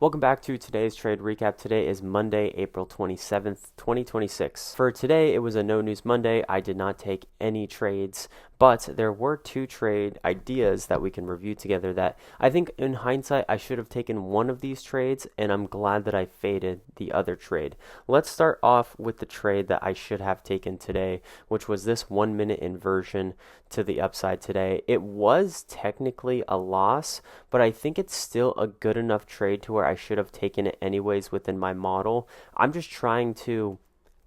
Welcome back to today's trade recap. Today is Monday, April 27th, 2026. For today, it was a no news Monday. I did not take any trades, but there were two trade ideas that we can review together that I think in hindsight, I should have taken one of these trades, and I'm glad that I faded the other trade. Let's start off with the trade that I should have taken today, which was this 1 minute inversion to the upside today. It was technically a loss, but I think it's still a good enough trade to where I should have taken it anyways within my model. I'm just trying to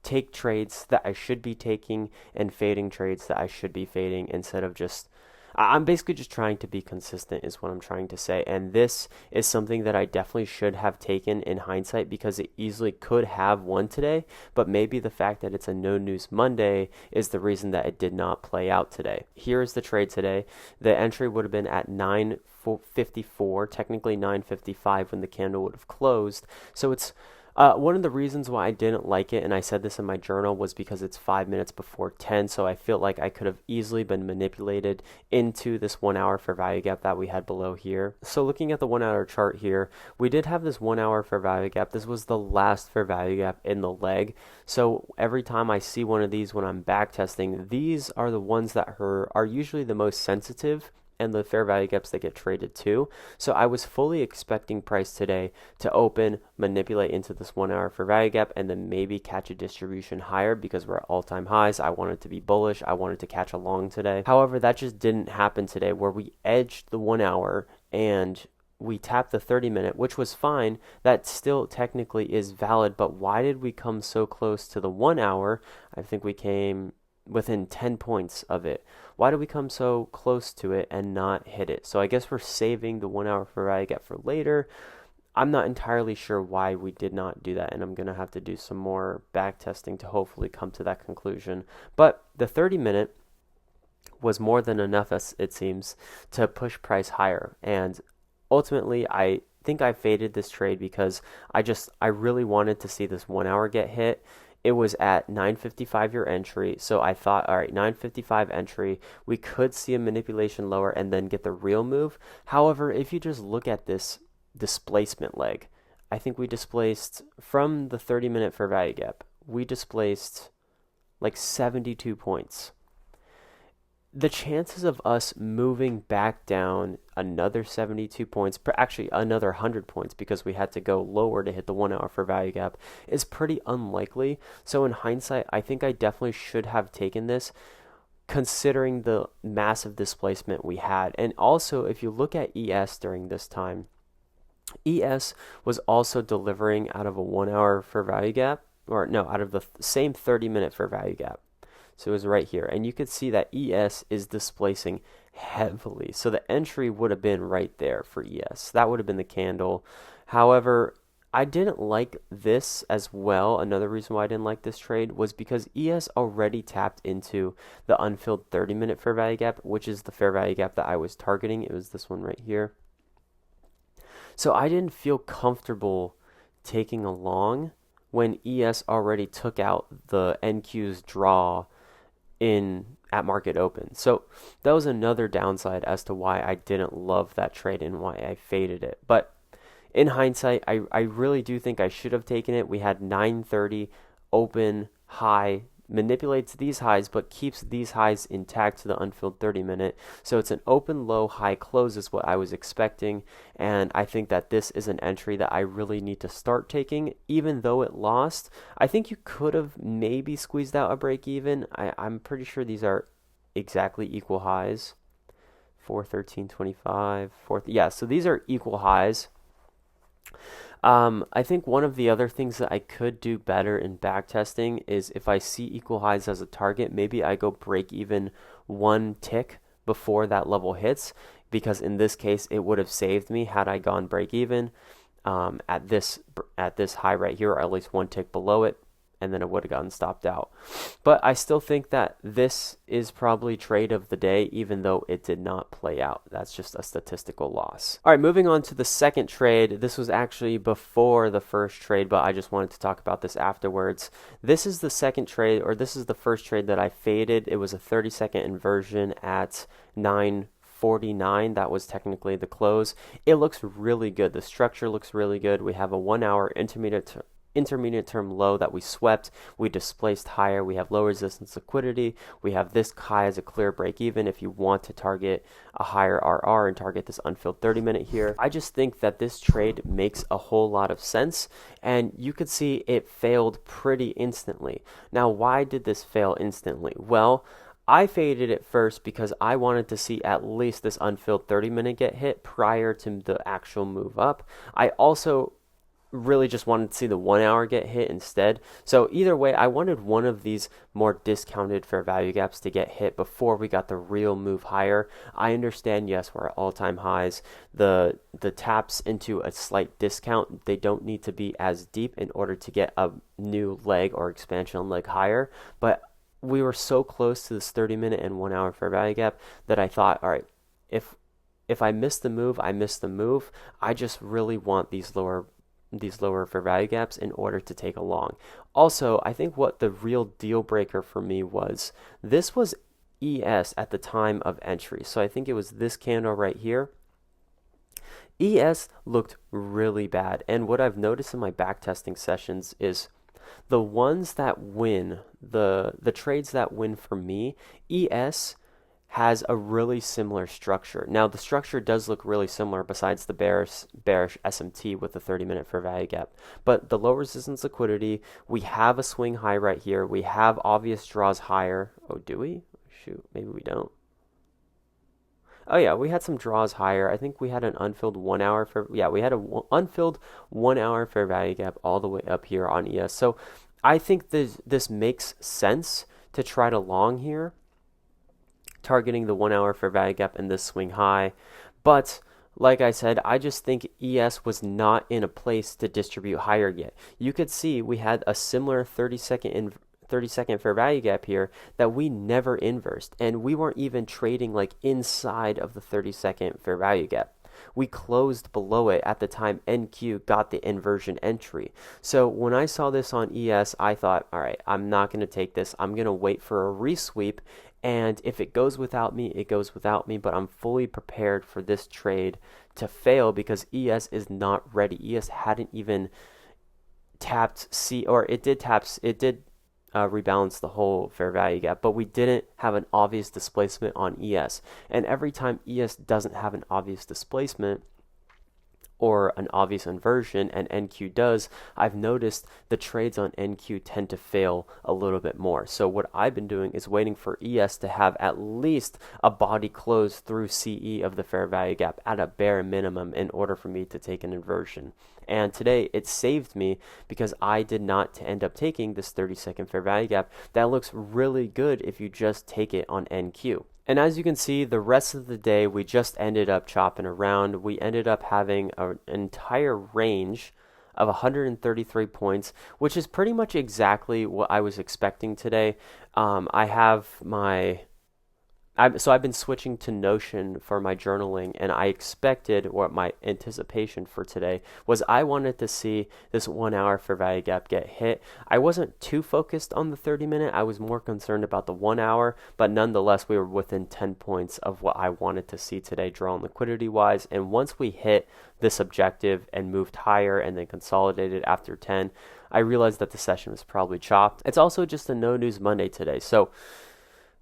take trades that I should be taking and fading trades that I should be fading instead of just I'm basically just trying to be consistent is what I'm trying to say. And this is something that I definitely should have taken in hindsight because it easily could have won today, but maybe the fact that it's a no news Monday is the reason that it did not play out today. Here's the trade today. The entry would have been at 9:54, technically 9:55 when the candle would have closed. So it's one of the reasons why I didn't like it, and I said this in my journal, was because it's 5 minutes before 10, so I feel like I could have easily been manipulated into this 1 hour fair value gap that we had below here. So looking at the 1 hour chart here, we did have this 1 hour fair value gap. This was the last fair value gap in the leg. So every time I see one of these when I'm back testing, these are the ones that are usually the most sensitive and the fair value gaps that get traded too. So I was fully expecting price today to open, manipulate into this 1 hour fair value gap, and then maybe catch a distribution higher because we're at all-time highs. I wanted to be bullish. I wanted to catch a long today. However, that just didn't happen today, where we edged the 1 hour and we tapped the 30-minute, which was fine. That still technically is valid, but why did we come so close to the 1 hour? I think we came within 10 points of it. Why did we come so close to it and not hit it? So I guess we're saving the 1 hour fair value gap for later. I'm not entirely sure why we did not do that, and I'm going to have to do some more back testing to hopefully come to that conclusion. But the 30-minute was more than enough, as it seems, to push price higher. And ultimately, I think I faded this trade because I really wanted to see this 1 hour get hit. It was at 9:55 your entry, so I thought, all right, 9:55 entry, we could see a manipulation lower and then get the real move. However, if you just look at this displacement leg, I think we displaced from the 30-minute fair value gap, we displaced like 72 points. The chances of us moving back down another 72 points, actually another 100 points because we had to go lower to hit the 1 hour fair value gap, is pretty unlikely. So in hindsight, I think I definitely should have taken this considering the massive displacement we had. And also, if you look at ES during this time, ES was also delivering out of a 1 hour fair value gap, or no, out of the same 30-minute fair value gap. So it was right here. And you could see that ES is displacing heavily. So the entry would have been right there for ES. That would have been the candle. However, I didn't like this as well. Another reason why I didn't like this trade was because ES already tapped into the unfilled 30-minute fair value gap, which is the fair value gap that I was targeting. It was this one right here. So I didn't feel comfortable taking a long when ES already took out the NQ's draw at market open. So that was another downside as to why I didn't love that trade and why I faded it. But in hindsight, I really do think I should have taken it. We had 930 open high, manipulates these highs but keeps these highs intact to the unfilled 30-minute. So it's an open low high close is what I was expecting, and I think that this is an entry that I really need to start taking. Even though it lost, I think you could have maybe squeezed out a break even. I'm pretty sure these are exactly equal highs. 413.25, yeah, so these are equal highs. I think one of the other things that I could do better in back testing is if I see equal highs as a target, maybe I go break even one tick before that level hits, because in this case it would have saved me had I gone break even at this high right here, or at least one tick below it, and then it would have gotten stopped out. But I still think that this is probably trade of the day, even though it did not play out. That's just a statistical loss. All right, moving on to the second trade. This was actually before the first trade, but I just wanted to talk about this afterwards. This is the second trade, or this is the first trade that I faded. It was a 30-second inversion at 9:40 49, that was technically the close. It looks really good. The structure looks really good. We have a 1 hour intermediate term low that we swept. We displaced higher. We have low resistance liquidity. We have this high as a clear break even if you want to target a higher RR and target this unfilled 30-minute here. I just think that this trade makes a whole lot of sense, and you could see it failed pretty instantly. Now, why did this fail instantly? Well, I faded it first because I wanted to see at least this unfilled 30-minute get hit prior to the actual move up. I also really just wanted to see the 1 hour get hit instead. So either way, I wanted one of these more discounted fair value gaps to get hit before we got the real move higher. I understand, yes, we're at all-time highs. The taps into a slight discount, they don't need to be as deep in order to get a new leg or expansion leg higher. But we were so close to this 30-minute and 1 hour fair value gap that I thought, all right, if I miss the move, I miss the move. I just really want these lower fair value gaps in order to take a long. Also, I think what the real deal breaker for me was, this was ES at the time of entry. So I think it was this candle right here. ES looked really bad. And what I've noticed in my backtesting sessions is the ones that win, the trades that win for me, ES has a really similar structure. Now, the structure does look really similar besides the bearish SMT with the 30-minute fair value gap. But the low resistance liquidity, we have a swing high right here. We have obvious draws higher. Oh, do we? Shoot, maybe we don't. Oh yeah, we had some draws higher. I think we had an unfilled 1 hour we had a unfilled 1 hour fair value gap all the way up here on ES. So I think this makes sense to try to long here, targeting the 1 hour fair value gap and this swing high. But like I said, I just think ES was not in a place to distribute higher yet. You could see we had a similar 30-second fair value gap here that we never inversed, and we weren't even trading like inside of the 30-second fair value gap. We closed below it at the time NQ got the inversion entry. So when I saw this on ES, I thought, all right, I'm not going to take this. I'm going to wait for a resweep, and if it goes without me, it goes without me, but I'm fully prepared for this trade to fail because ES is not ready. ES hadn't even tapped rebalance the whole fair value gap, but we didn't have an obvious displacement on ES. And every time ES doesn't have an obvious displacement or an obvious inversion and NQ does, I've noticed the trades on NQ tend to fail a little bit more. So what I've been doing is waiting for ES to have at least a body close through CE of the fair value gap at a bare minimum in order for me to take an inversion. And today it saved me because I did not end up taking this 30-second fair value gap. That looks really good if you just take it on NQ. And as you can see, the rest of the day, we just ended up chopping around. We ended up having an entire range of 133 points, which is pretty much exactly what I was expecting today. I've been switching to Notion for my journaling, and I expected, what my anticipation for today was, I wanted to see this 1 hour fair value gap get hit. I wasn't too focused on the 30-minute. I was more concerned about the 1 hour, but nonetheless, we were within 10 points of what I wanted to see today, drawn liquidity-wise. And once we hit this objective and moved higher and then consolidated after 10, I realized that the session was probably chopped. It's also just a no news Monday today, so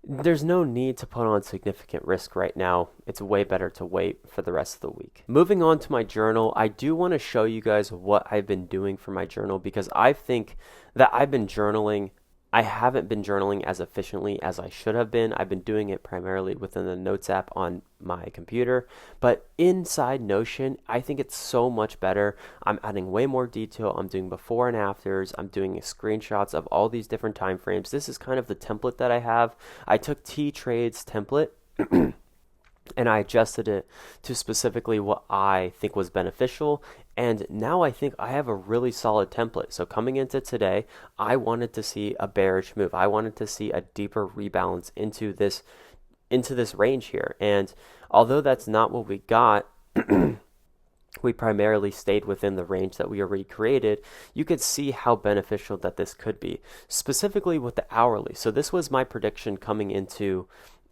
there's no need to put on significant risk right now. It's way better to wait for the rest of the week. Moving on to my journal, I do want to show you guys what I've been doing for my journal because I think that I haven't been journaling as efficiently as I should have been. I've been doing it primarily within the Notes app on my computer, but inside Notion, I think it's so much better. I'm adding way more detail. I'm doing before and afters. I'm doing screenshots of all these different time frames. This is kind of the template that I have. I took T-Trade's template and I adjusted it to specifically what I think was beneficial. And now I think I have a really solid template. So coming into today, I wanted to see a bearish move. I wanted to see a deeper rebalance into this range here. And although that's not what we got, we primarily stayed within the range that we already created. You could see how beneficial that this could be, specifically with the hourly. So this was my prediction coming into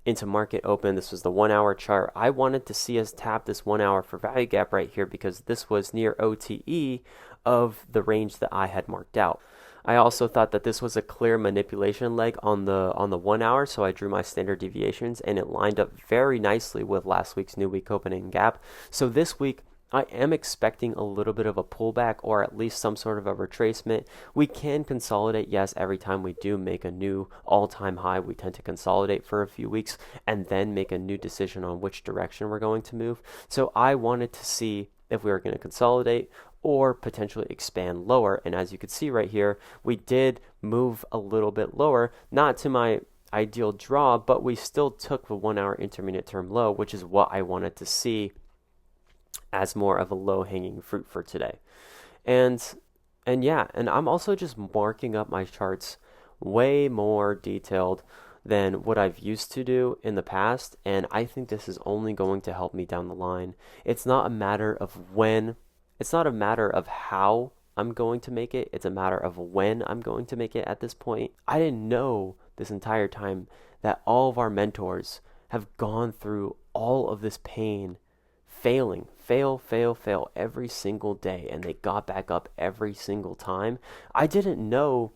into market open. This was the 1 hour chart. I wanted to see us tap this 1 hour for value gap right here because this was near OTE of the range that I had marked out. I also thought that this was a clear manipulation leg on the 1 hour, so I drew my standard deviations and it lined up very nicely with last week's new week opening gap. So this week I am expecting a little bit of a pullback or at least some sort of a retracement. We can consolidate, yes, every time we do make a new all-time high, we tend to consolidate for a few weeks and then make a new decision on which direction we're going to move. So I wanted to see if we were going to consolidate or potentially expand lower. And as you can see right here, we did move a little bit lower, not to my ideal draw, but we still took the 1 hour intermediate term low, which is what I wanted to see as more of a low-hanging fruit for today. And yeah, and I'm also just marking up my charts way more detailed than what I've used to do in the past, and I think this is only going to help me down the line. It's not a matter of when, it's not a matter of how I'm going to make it, it's a matter of when I'm going to make it at this point. I didn't know this entire time that all of our mentors have gone through all of this pain, fail every single day, and they got back up every single time. I didn't know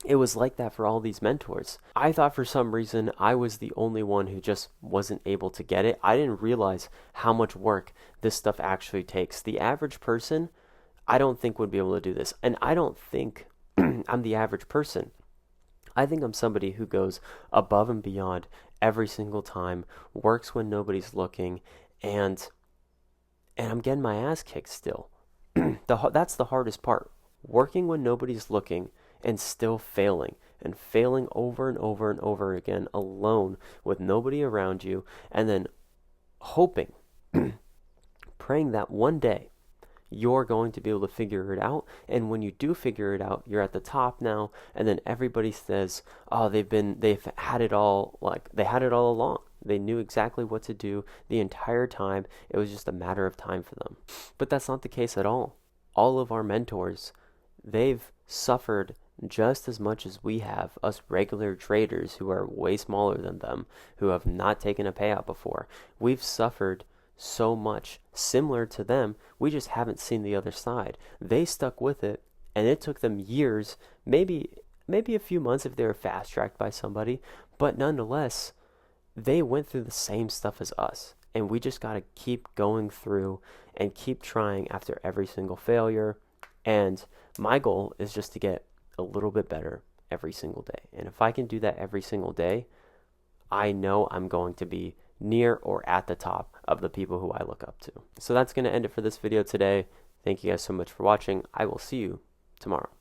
it was like that for all these mentors. I thought for some reason I was the only one who just wasn't able to get it. I didn't realize how much work this stuff actually takes. The average person, I don't think would be able to do this. And I don't think I'm the average person. I think I'm somebody who goes above and beyond every single time, works when nobody's looking, and I'm getting my ass kicked still. That's the hardest part. Working when nobody's looking and still failing, and failing over and over and over again alone with nobody around you, and then hoping, praying that one day you're going to be able to figure it out. And when you do figure it out, you're at the top now, and then everybody says, oh, they've had it all, like they had it all along. They knew exactly what to do the entire time. It was just a matter of time for them. But that's not the case at all. All of our mentors, they've suffered just as much as we have, us regular traders who are way smaller than them, who have not taken a payout before. We've suffered so much similar to them. We just haven't seen the other side. They stuck with it, and it took them years, maybe a few months if they were fast-tracked by somebody, but nonetheless, they went through the same stuff as us, and we just got to keep going through and keep trying after every single failure. And my goal is just to get a little bit better every single day. And if I can do that every single day, I know I'm going to be near or at the top of the people who I look up to. So that's going to end it for this video today. Thank you guys so much for watching. I will see you tomorrow.